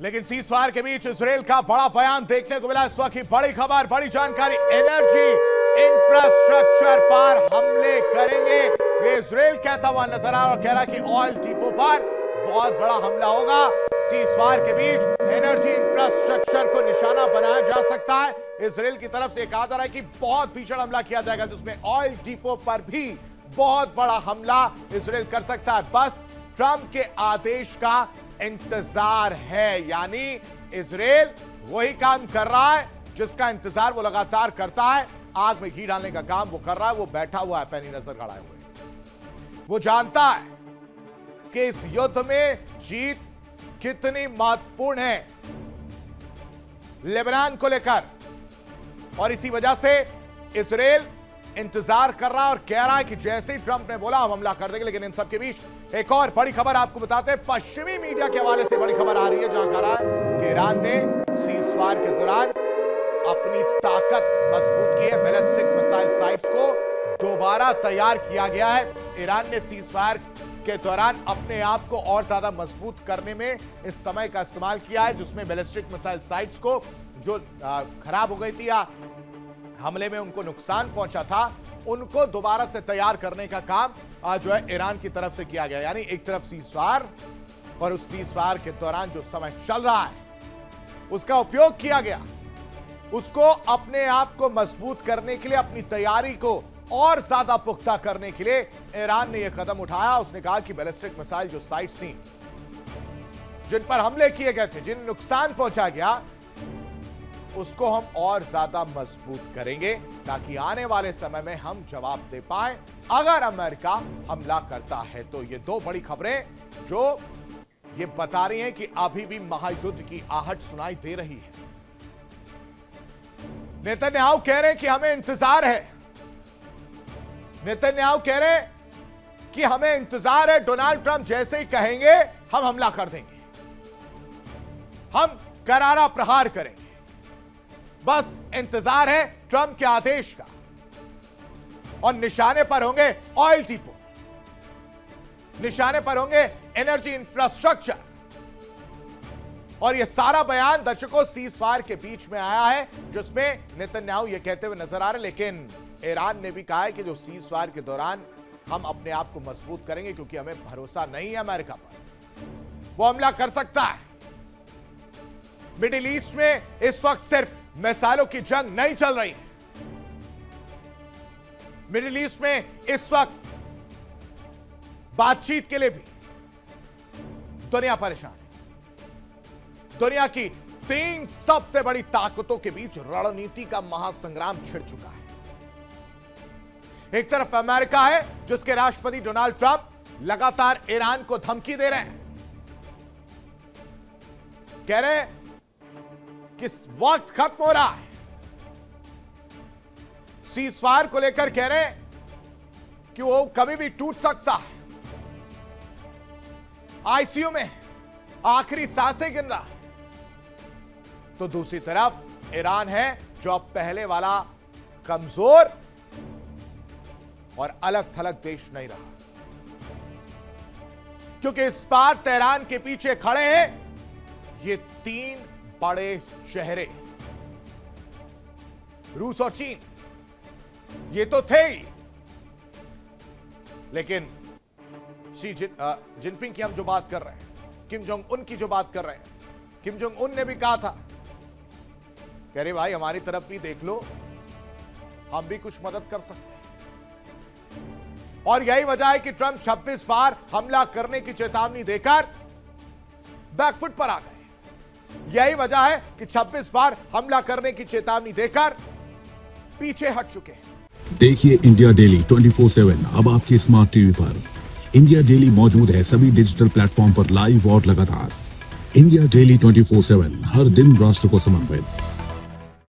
लेकिन सीजफायर के बीच इजराइल का बड़ा बयान देखने को मिला। इस वक्त की बड़ी खबर, बड़ी जानकारी, एनर्जी इंफ्रास्ट्रक्चर पर हमले करेंगे, ये इजराइल कहता हुआ नजर आ रहा और कह रहा कि ऑयल डिपो पर बहुत बड़ा हमला होगा। सीजफायर के बीच एनर्जी इंफ्रास्ट्रक्चर को निशाना बनाया जा सकता है। इजराइल की तरफ से कहा जा रहा है कि बहुत भीषण हमला किया जाएगा, जिसमें ऑयल डिपो पर भी बहुत बड़ा हमला इजराइल कर सकता है। बस ट्रंप के आदेश का इंतजार है, यानी इजराइल वही काम कर रहा है जिसका इंतजार वो लगातार करता है। आग में घी डालने का काम वो कर रहा है। वो बैठा हुआ है पैनी नजर गड़ाए हुए। वो जानता है कि इस युद्ध में जीत कितनी महत्वपूर्ण है लेबनान को लेकर, और इसी वजह से इजराइल इंतजार कर रहा है और कह रहा है कि जैसे ही ट्रंप ने बोला हम हमला कर देंगे। लेकिन इन सब के बीच एक और बड़ी खबर आपको बताते हैं। पश्चिमी मीडिया के हवाले से बड़ी खबर आ रही है, जहां कह रहा है कि ईरान ने सीजफायर के दौरान अपनी ताकत मजबूत की है। बैलिस्टिक मिसाइल साइट्स को दोबारा तैयार किया गया है। ईरान ने सीजफायर के दौरान अपने आप को और ज्यादा मजबूत करने में इस समय का इस्तेमाल किया है, जिसमें बैलिस्टिक मिसाइल साइट्स को जो खराब हो गई थी या हमले में उनको नुकसान पहुंचा था, उनको दोबारा से तैयार करने का काम जो है ईरान की तरफ से किया गया। यानी एक तरफ सीजफायर और उस सीजफायर के दौरान जो समय चल रहा है उसका उपयोग किया गया, उसको अपने आप को मजबूत करने के लिए, अपनी तैयारी को और ज्यादा पुख्ता करने के लिए ईरान ने यह कदम उठाया। उसने कहा कि बैलिस्टिक मिसाइल जो साइट्स थी जिन पर हमले किए गए थे, जिन नुकसान पहुंचा गया, उसको हम और ज्यादा मजबूत करेंगे ताकि आने वाले समय में हम जवाब दे पाए अगर अमेरिका हमला करता है। तो ये दो बड़ी खबरें जो ये बता रही हैं कि अभी भी महायुद्ध की आहट सुनाई दे रही है। नेतन्याहू कह रहे हैं कि हमें इंतजार है। नेतन्याहू कह रहे हैं कि हमें इंतजार है, डोनाल्ड ट्रंप जैसे ही कहेंगे हम हमला कर देंगे, हम करारा प्रहार करेंगे। बस इंतजार है ट्रंप के आदेश का, और निशाने पर होंगे ऑयल डिपो, निशाने पर होंगे एनर्जी इंफ्रास्ट्रक्चर। और यह सारा बयान दर्शकों सीजफायर के बीच में आया है, जिसमें नेतन्याहू यह कहते हुए नजर आ रहे, लेकिन ईरान ने भी कहा है कि जो सीजफायर के दौरान हम अपने आप को मजबूत करेंगे, क्योंकि हमें भरोसा नहीं है अमेरिका पर, वो हमला कर सकता है। मिडिल ईस्ट में इस वक्त सिर्फ मिसाइलों की जंग नहीं चल रही है। मिडिल ईस्ट में इस वक्त बातचीत के लिए भी दुनिया परेशान है। दुनिया की 3 सबसे बड़ी ताकतों के बीच रणनीति का महासंग्राम छिड़ चुका है। एक तरफ अमेरिका है, जिसके राष्ट्रपति डोनाल्ड ट्रंप लगातार ईरान को धमकी दे रहे हैं, कह रहे हैं कि वक्त खत्म हो रहा है। सीजफायर को लेकर कह रहे हैं कि वो कभी भी टूट सकता है। आईसीयू में आखिरी सांसें गिन रहा है। तो दूसरी तरफ ईरान है, जो अब पहले वाला कमजोर और अलग थलग देश नहीं रहा, क्योंकि इस बार तेहरान के पीछे खड़े हैं ये 3 बड़े चेहरे, रूस और चीन। ये तो थे ही, लेकिन शी जिनपिंग की हम जो बात कर रहे हैं, किम जोंग उन की जो बात कर रहे हैं, किम जोंग उन ने भी कहा था, कह रहे भाई हमारी तरफ भी देख लो, हम भी कुछ मदद कर सकते हैं। और यही वजह है कि ट्रंप 26 बार हमला करने की चेतावनी देकर बैकफुट पर आ गए। यही वजह है कि 26 बार हमला करने की चेतावनी देकर पीछे हट चुके हैं। देखिए इंडिया डेली 24/7 अब आपके स्मार्ट टीवी पर। इंडिया डेली मौजूद है सभी डिजिटल प्लेटफॉर्म पर लाइव और लगातार। इंडिया डेली 24/7 हर दिन राष्ट्र को समर्पित।